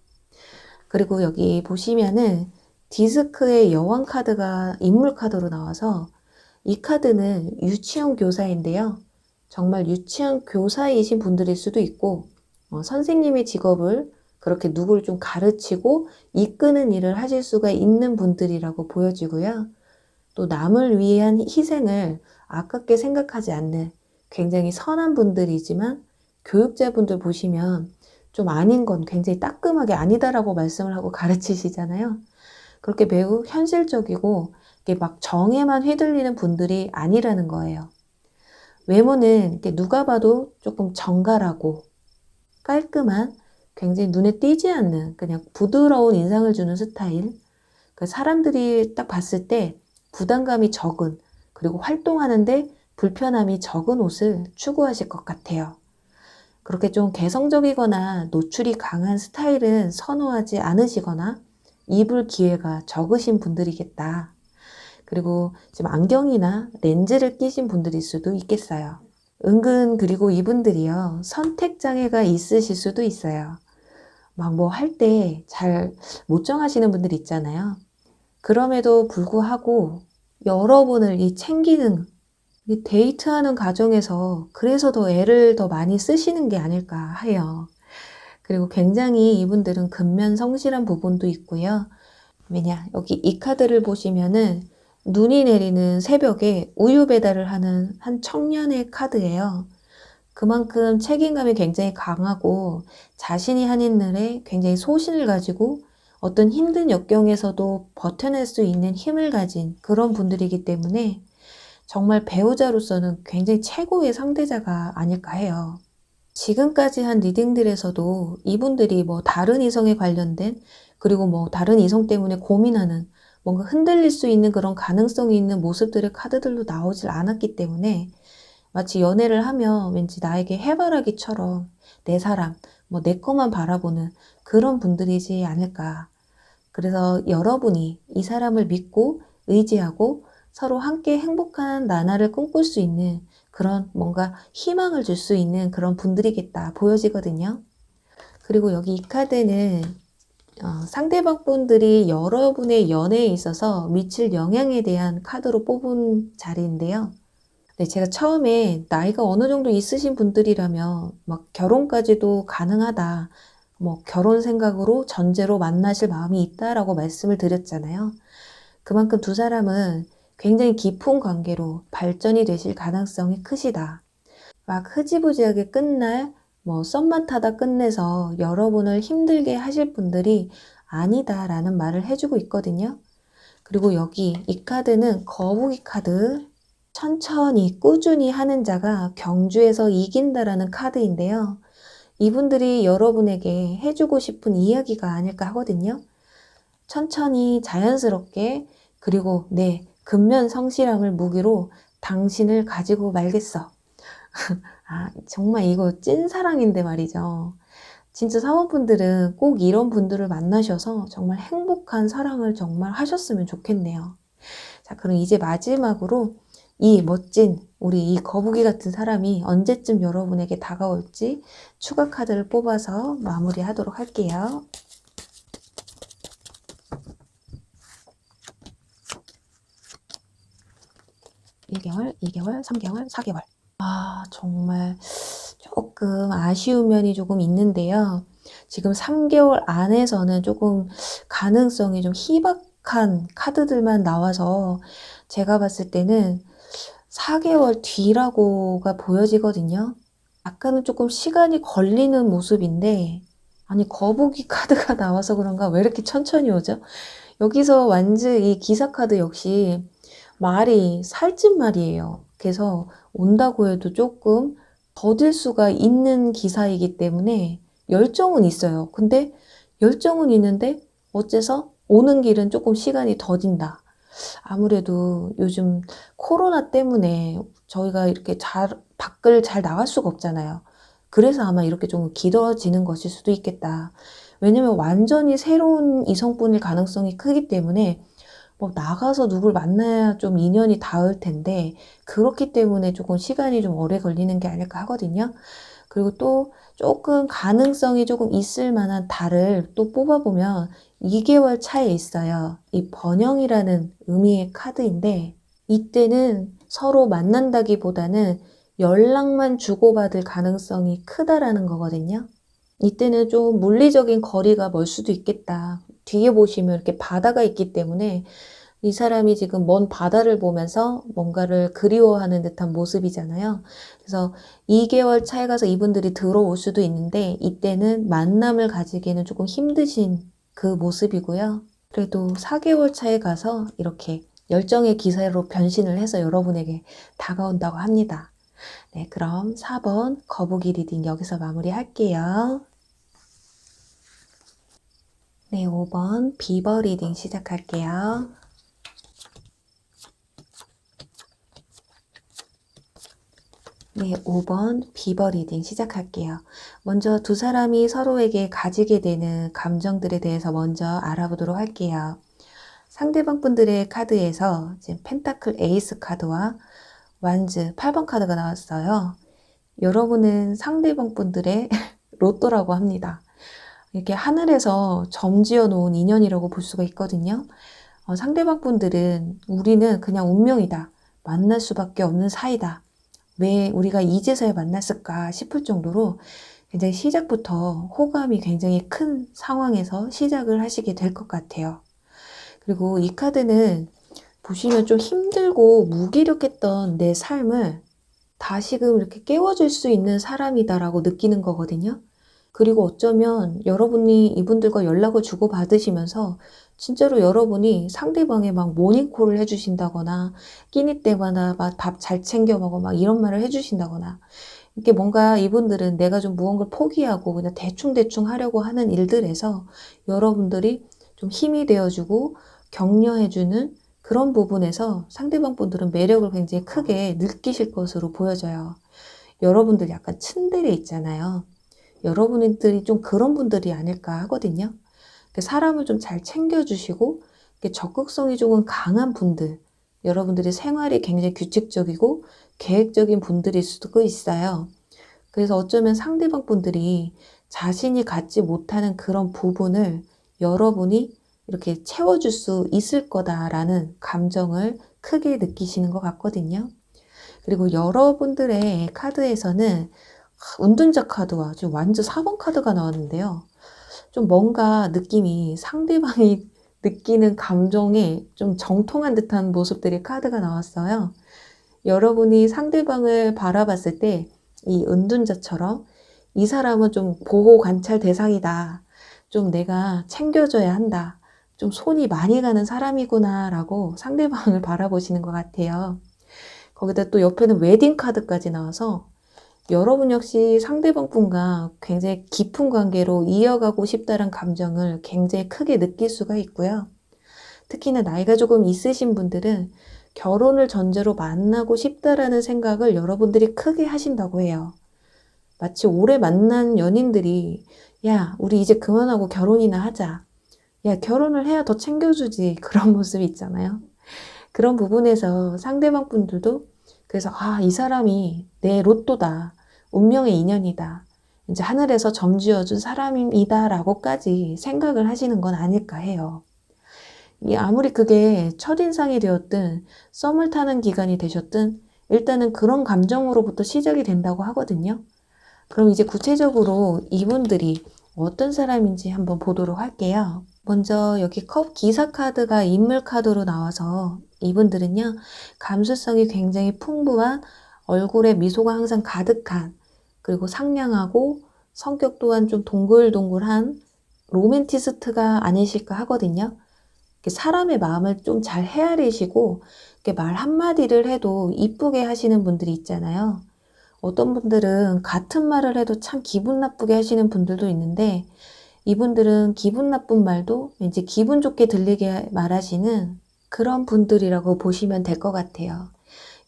그리고 여기 보시면은 디스크의 여왕 카드가 인물 카드로 나와서 이 카드는 유치원 교사인데요. 정말 유치원 교사이신 분들일 수도 있고 선생님의 직업을 그렇게 누구를 좀 가르치고 이끄는 일을 하실 수가 있는 분들이라고 보여지고요. 또 남을 위한 희생을 아깝게 생각하지 않는 굉장히 선한 분들이지만 교육자분들 보시면 좀 아닌 건 굉장히 따끔하게 아니다라고 말씀을 하고 가르치시잖아요. 그렇게 매우 현실적이고 막 정에만 휘둘리는 분들이 아니라는 거예요. 외모는 누가 봐도 조금 정갈하고 깔끔한 굉장히 눈에 띄지 않는 그냥 부드러운 인상을 주는 스타일. 사람들이 딱 봤을 때 부담감이 적은 그리고 활동하는데 불편함이 적은 옷을 추구하실 것 같아요. 그렇게 좀 개성적이거나 노출이 강한 스타일은 선호하지 않으시거나 입을 기회가 적으신 분들이겠다. 그리고 지금 안경이나 렌즈를 끼신 분들일 수도 있겠어요. 은근 그리고 이분들이요. 선택장애가 있으실 수도 있어요. 막 뭐 할 때 잘 못 정하시는 분들 있잖아요. 그럼에도 불구하고 여러분을 챙기는 이 데이트하는 과정에서 그래서 더 애를 더 많이 쓰시는 게 아닐까 해요. 그리고 굉장히 이분들은 근면성실한 부분도 있고요. 왜냐, 여기 이 카드를 보시면은 눈이 내리는 새벽에 우유 배달을 하는 한 청년의 카드예요. 그만큼 책임감이 굉장히 강하고 자신이 하는 일에 굉장히 소신을 가지고 어떤 힘든 역경에서도 버텨낼 수 있는 힘을 가진 그런 분들이기 때문에 정말 배우자로서는 굉장히 최고의 상대자가 아닐까 해요. 지금까지 한 리딩들에서도 이분들이 뭐 다른 이성에 관련된 그리고 뭐 다른 이성 때문에 고민하는 뭔가 흔들릴 수 있는 그런 가능성이 있는 모습들의 카드들로 나오질 않았기 때문에 마치 연애를 하면 왠지 나에게 해바라기처럼 내 사람, 뭐 내 것만 바라보는 그런 분들이지 않을까. 그래서 여러분이 이 사람을 믿고 의지하고 서로 함께 행복한 나날을 꿈꿀 수 있는 그런 뭔가 희망을 줄 수 있는 그런 분들이겠다 보여지거든요. 그리고 여기 이 카드는 상대방 분들이 여러분의 연애에 있어서 미칠 영향에 대한 카드로 뽑은 자리인데요. 네, 제가 처음에 나이가 어느 정도 있으신 분들이라면 막 결혼까지도 가능하다. 뭐 결혼 생각으로 전제로 만나실 마음이 있다라고 말씀을 드렸잖아요. 그만큼 두 사람은 굉장히 깊은 관계로 발전이 되실 가능성이 크시다. 막 흐지부지하게 끝날 뭐 썸만 타다 끝내서 여러분을 힘들게 하실 분들이 아니다라는 말을 해주고 있거든요. 그리고 여기 이 카드는 거북이 카드, 천천히 꾸준히 하는 자가 경주에서 이긴다라는 카드인데요. 이분들이 여러분에게 해주고 싶은 이야기가 아닐까 하거든요. 천천히 자연스럽게, 그리고 내 근면 성실함을 무기로 당신을 가지고 말겠어. 아, 정말 이거 찐사랑인데 말이죠. 진짜 사모분들은 꼭 이런 분들을 만나셔서 정말 행복한 사랑을 정말 하셨으면 좋겠네요. 자, 그럼 이제 마지막으로 이 멋진 우리 이 거북이 같은 사람이 언제쯤 여러분에게 다가올지 추가 카드를 뽑아서 마무리하도록 할게요. 1개월, 2개월, 3개월, 4개월. 아, 정말 조금 아쉬운 면이 조금 있는데요. 지금 3개월 안에서는 조금 가능성이 좀 희박한 카드들만 나와서 제가 봤을 때는 4개월 뒤라고가 보여지거든요. 약간은 조금 시간이 걸리는 모습인데, 아니, 거북이 카드가 나와서 그런가 왜 이렇게 천천히 오죠? 여기서 완즈 이 기사 카드 역시 말이 살찐 말이에요. 그래서 온다고 해도 조금 더딜 수가 있는 기사이기 때문에 열정은 있어요. 근데 열정은 있는데 어째서 오는 길은 조금 시간이 더딘다. 아무래도 요즘 코로나 때문에 저희가 이렇게 밖을 잘 나갈 수가 없잖아요. 그래서 아마 이렇게 좀 길어지는 것일 수도 있겠다. 왜냐면 완전히 새로운 이성분일 가능성이 크기 때문에 뭐 나가서 누굴 만나야 좀 인연이 닿을 텐데 그렇기 때문에 조금 시간이 좀 오래 걸리는 게 아닐까 하거든요. 그리고 또 조금 가능성이 조금 있을 만한 달을 또 뽑아보면 2개월 차에 있어요. 이 번영이라는 의미의 카드인데 이때는 서로 만난다기보다는 연락만 주고받을 가능성이 크다라는 거거든요. 이때는 좀 물리적인 거리가 멀 수도 있겠다. 뒤에 보시면 이렇게 바다가 있기 때문에 이 사람이 지금 먼 바다를 보면서 뭔가를 그리워하는 듯한 모습이잖아요. 그래서 2개월 차에 가서 이분들이 들어올 수도 있는데 이때는 만남을 가지기에는 조금 힘드신 그 모습이고요. 그래도 4개월 차에 가서 이렇게 열정의 기사로 변신을 해서 여러분에게 다가온다고 합니다. 네, 그럼 4번 거북이 리딩 여기서 마무리할게요. 네, 5번 비버 리딩 시작할게요. 네, 5번 비버 리딩 시작할게요. 먼저 두 사람이 서로에게 가지게 되는 감정들에 대해서 먼저 알아보도록 할게요. 상대방 분들의 카드에서 지금 펜타클 에이스 카드와 완즈 8번 카드가 나왔어요. 여러분은 상대방 분들의 로또라고 합니다. 이렇게 하늘에서 점지어 놓은 인연이라고 볼 수가 있거든요. 상대방 분들은 우리는 그냥 운명이다. 만날 수밖에 없는 사이다. 왜 우리가 이제서야 만났을까 싶을 정도로 굉장히 시작부터 호감이 굉장히 큰 상황에서 시작을 하시게 될 것 같아요. 그리고 이 카드는 보시면 좀 힘들고 무기력했던 내 삶을 다시금 이렇게 깨워줄 수 있는 사람이다라고 느끼는 거거든요. 그리고 어쩌면 여러분이 이분들과 연락을 주고받으시면서 진짜로 여러분이 상대방의 막 모닝콜을 해주신다거나 끼니 때마다 막 밥 잘 챙겨 먹어 막 이런 말을 해주신다거나 이렇게 뭔가 이분들은 내가 좀 무언가를 포기하고 그냥 대충대충 하려고 하는 일들에서 여러분들이 좀 힘이 되어주고 격려해주는 그런 부분에서 상대방 분들은 매력을 굉장히 크게 느끼실 것으로 보여져요. 여러분들 약간 츤데레 있잖아요. 여러분들이 좀 그런 분들이 아닐까 하거든요. 사람을 좀 잘 챙겨주시고 적극성이 조금 강한 분들, 여러분들이 생활이 굉장히 규칙적이고 계획적인 분들일 수도 있어요. 그래서 어쩌면 상대방 분들이 자신이 갖지 못하는 그런 부분을 여러분이 이렇게 채워줄 수 있을 거다라는 감정을 크게 느끼시는 것 같거든요. 그리고 여러분들의 카드에서는 은둔자 카드와 지금 완전 4번 카드가 나왔는데요. 좀 뭔가 느낌이 상대방이 느끼는 감정에 좀 정통한 듯한 모습들의 카드가 나왔어요. 여러분이 상대방을 바라봤을 때 이 은둔자처럼 이 사람은 좀 보호 관찰 대상이다. 좀 내가 챙겨줘야 한다. 좀 손이 많이 가는 사람이구나 라고 상대방을 바라보시는 것 같아요. 거기다 또 옆에는 웨딩카드까지 나와서 여러분 역시 상대방 분과 굉장히 깊은 관계로 이어가고 싶다는 감정을 굉장히 크게 느낄 수가 있고요. 특히나 나이가 조금 있으신 분들은 결혼을 전제로 만나고 싶다라는 생각을 여러분들이 크게 하신다고 해요. 마치 오래 만난 연인들이 야, 우리 이제 그만하고 결혼이나 하자. 야, 결혼을 해야 더 챙겨주지. 그런 모습이 있잖아요. 그런 부분에서 상대방 분들도 그래서 이 사람이 내 로또다. 운명의 인연이다. 이제 하늘에서 점지어준 사람이다 라고까지 생각을 하시는 건 아닐까 해요. 아무리 그게 첫인상이 되었든 썸을 타는 기간이 되셨든 일단은 그런 감정으로부터 시작이 된다고 하거든요. 그럼 이제 구체적으로 이분들이 어떤 사람인지 한번 보도록 할게요. 먼저 여기 컵 기사 카드가 인물 카드로 나와서 이분들은요, 감수성이 굉장히 풍부한, 얼굴에 미소가 항상 가득한, 그리고 상냥하고 성격 또한 좀 동글동글한 로맨티스트가 아니실까 하거든요. 사람의 마음을 좀 잘 헤아리시고 말 한마디를 해도 이쁘게 하시는 분들이 있잖아요. 어떤 분들은 같은 말을 해도 참 기분 나쁘게 하시는 분들도 있는데 이분들은 기분 나쁜 말도 왠지 기분 좋게 들리게 말하시는 그런 분들이라고 보시면 될 것 같아요.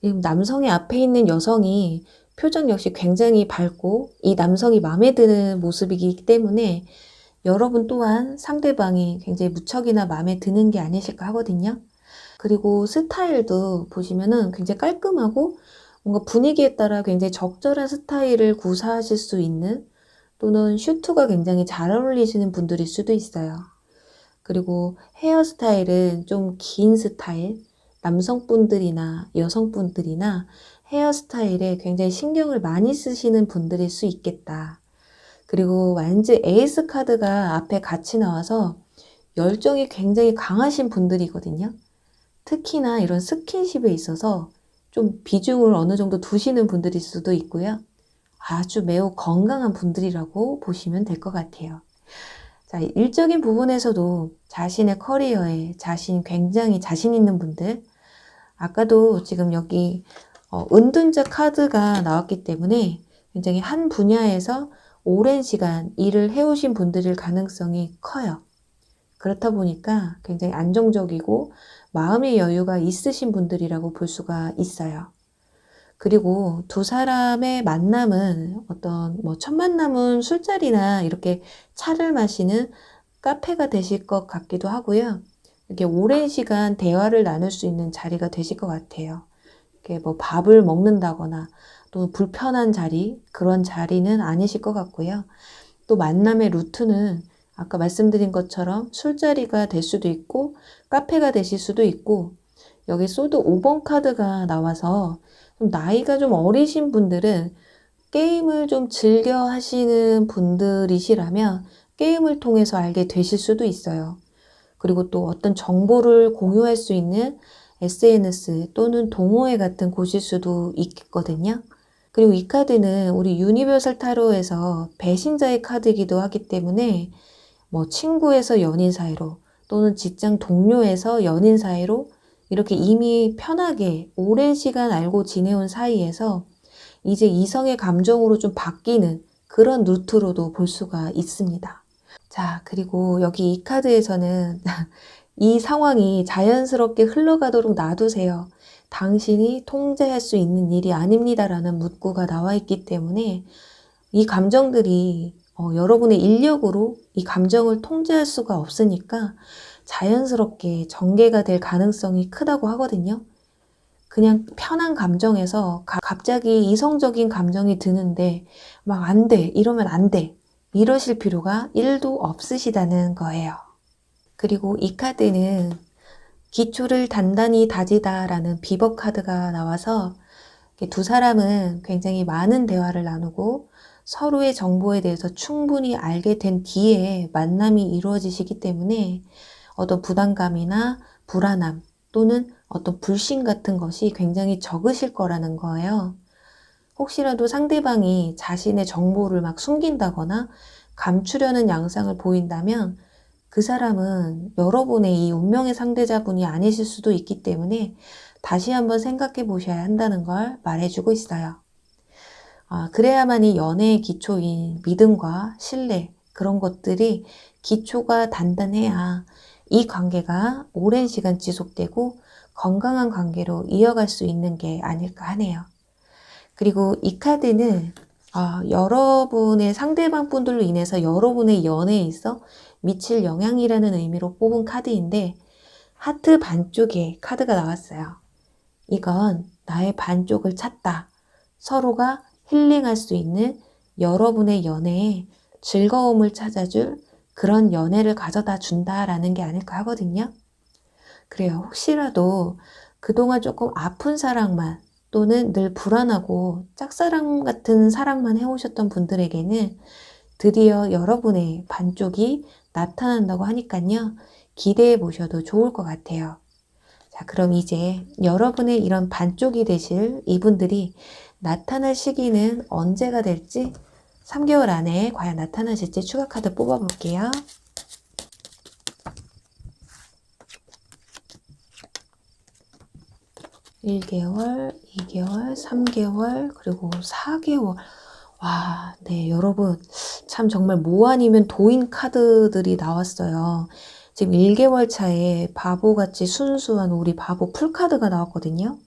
남성의 앞에 있는 여성이 표정 역시 굉장히 밝고 이 남성이 마음에 드는 모습이기 때문에 여러분 또한 상대방이 굉장히 무척이나 마음에 드는 게 아니실까 하거든요. 그리고 스타일도 보시면은 굉장히 깔끔하고 뭔가 분위기에 따라 굉장히 적절한 스타일을 구사하실 수 있는 또는 슈트가 굉장히 잘 어울리시는 분들일 수도 있어요. 그리고 헤어스타일은 좀 긴 스타일, 남성분들이나 여성분들이나 헤어스타일에 굉장히 신경을 많이 쓰시는 분들일 수 있겠다. 그리고 왠지 에이스 카드가 앞에 같이 나와서 열정이 굉장히 강하신 분들이거든요. 특히나 이런 스킨십에 있어서 좀 비중을 어느 정도 두시는 분들일 수도 있고요. 아주 매우 건강한 분들이라고 보시면 될 것 같아요. 자, 일적인 부분에서도 자신의 커리어에 굉장히 자신 있는 분들, 아까도 지금 여기 은둔자 카드가 나왔기 때문에 굉장히 한 분야에서 오랜 시간 일을 해오신 분들일 가능성이 커요. 그렇다 보니까 굉장히 안정적이고 마음의 여유가 있으신 분들이라고 볼 수가 있어요. 그리고 두 사람의 만남은 첫 만남은 술자리나 이렇게 차를 마시는 카페가 되실 것 같기도 하고요. 이렇게 오랜 시간 대화를 나눌 수 있는 자리가 되실 것 같아요. 이렇게 밥을 먹는다거나 또 불편한 자리, 그런 자리는 아니실 것 같고요. 또 만남의 루트는 아까 말씀드린 것처럼 술자리가 될 수도 있고 카페가 되실 수도 있고 여기 소드 5번 카드가 나와서 나이가 좀 어리신 분들은 게임을 좀 즐겨 하시는 분들이시라면 게임을 통해서 알게 되실 수도 있어요. 그리고 또 어떤 정보를 공유할 수 있는 SNS 또는 동호회 같은 곳일 수도 있거든요. 그리고 이 카드는 우리 유니버설 타로에서 배신자의 카드이기도 하기 때문에 친구에서 연인 사이로 또는 직장 동료에서 연인 사이로 이렇게 이미 편하게 오랜 시간 알고 지내온 사이에서 이제 이성의 감정으로 좀 바뀌는 그런 루트로도 볼 수가 있습니다. 자, 그리고 여기 이 카드에서는 이 상황이 자연스럽게 흘러가도록 놔두세요. 당신이 통제할 수 있는 일이 아닙니다라는 문구가 나와 있기 때문에 이 감정들이 여러분의 인력으로 이 감정을 통제할 수가 없으니까 자연스럽게 전개가 될 가능성이 크다고 하거든요. 그냥 편한 감정에서 갑자기 이성적인 감정이 드는데 막 안 돼, 이러면 안 돼. 이러실 필요가 1도 없으시다는 거예요. 그리고 이 카드는 기초를 단단히 다지다 라는 비법 카드가 나와서 두 사람은 굉장히 많은 대화를 나누고 서로의 정보에 대해서 충분히 알게 된 뒤에 만남이 이루어지시기 때문에 어떤 부담감이나 불안함 또는 어떤 불신 같은 것이 굉장히 적으실 거라는 거예요. 혹시라도 상대방이 자신의 정보를 막 숨긴다거나 감추려는 양상을 보인다면 그 사람은 여러분의 이 운명의 상대자분이 아니실 수도 있기 때문에 다시 한번 생각해 보셔야 한다는 걸 말해주고 있어요. 그래야만이 연애의 기초인 믿음과 신뢰, 그런 것들이 기초가 단단해야 이 관계가 오랜 시간 지속되고 건강한 관계로 이어갈 수 있는 게 아닐까 하네요. 그리고 이 카드는 여러분의 상대방 분들로 인해서 여러분의 연애에 있어 미칠 영향이라는 의미로 뽑은 카드인데, 하트 반쪽의 카드가 나왔어요. 이건 나의 반쪽을 찾다, 서로가 힐링할 수 있는 여러분의 연애에 즐거움을 찾아줄 그런 연애를 가져다 준다라는 게 아닐까 하거든요. 그래요. 혹시라도 그동안 조금 아픈 사랑만, 또는 늘 불안하고 짝사랑 같은 사랑만 해오셨던 분들에게는 드디어 여러분의 반쪽이 나타난다고 하니까요. 기대해 보셔도 좋을 것 같아요. 자, 그럼 이제 여러분의 이런 반쪽이 되실 이분들이 나타날 시기는 언제가 될지, 3개월 안에 과연 나타나실지 추가 카드 뽑아볼게요. 1개월, 2개월, 3개월, 그리고 4개월. 와, 네, 여러분. 참 정말 뭐 아니면 도인 카드들이 나왔어요. 지금 1개월 차에 바보같이 순수한 우리 바보 풀카드가 나왔거든요.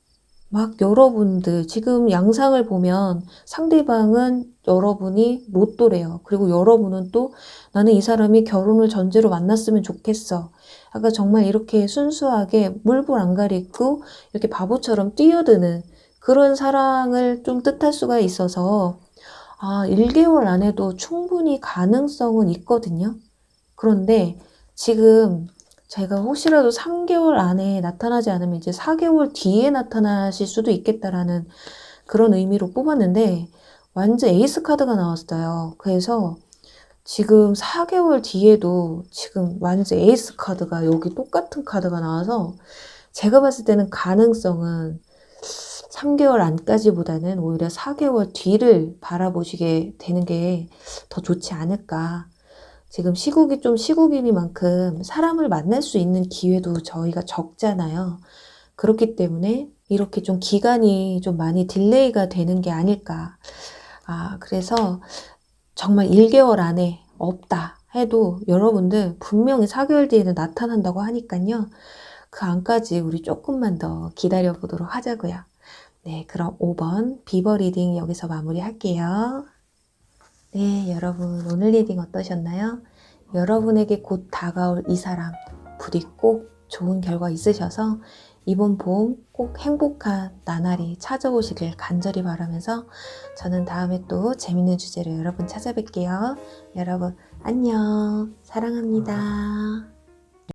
막 여러분들 지금 양상을 보면 상대방은 여러분이 로또래요. 그리고 여러분은 또 나는 이 사람이 결혼을 전제로 만났으면 좋겠어. 아까 정말 이렇게 순수하게 물불 안 가리고 이렇게 바보처럼 뛰어드는 그런 사랑을 좀 뜻할 수가 있어서 1개월 안에도 충분히 가능성은 있거든요. 그런데 지금 제가 혹시라도 3개월 안에 나타나지 않으면 이제 4개월 뒤에 나타나실 수도 있겠다라는 그런 의미로 뽑았는데, 완전 에이스 카드가 나왔어요. 그래서 지금 4개월 뒤에도 지금 완전 에이스 카드가 여기 똑같은 카드가 나와서 제가 봤을 때는 가능성은 3개월 안까지보다는 오히려 4개월 뒤를 바라보시게 되는 게 더 좋지 않을까. 지금 시국이 좀 시국이니만큼 사람을 만날 수 있는 기회도 저희가 적잖아요. 그렇기 때문에 이렇게 좀 기간이 좀 많이 딜레이가 되는 게 아닐까. 그래서 정말 1개월 안에 없다 해도 여러분들 분명히 4개월 뒤에는 나타난다고 하니까요. 그 안까지 우리 조금만 더 기다려 보도록 하자고요. 네, 그럼 5번 비버 리딩 여기서 마무리할게요. 네, 여러분 오늘 리딩 어떠셨나요? 여러분에게 곧 다가올 이 사람, 부디 꼭 좋은 결과 있으셔서 이번 봄 꼭 행복한 나날이 찾아오시길 간절히 바라면서 저는 다음에 또 재밌는 주제로 여러분 찾아뵐게요. 여러분 안녕, 사랑합니다.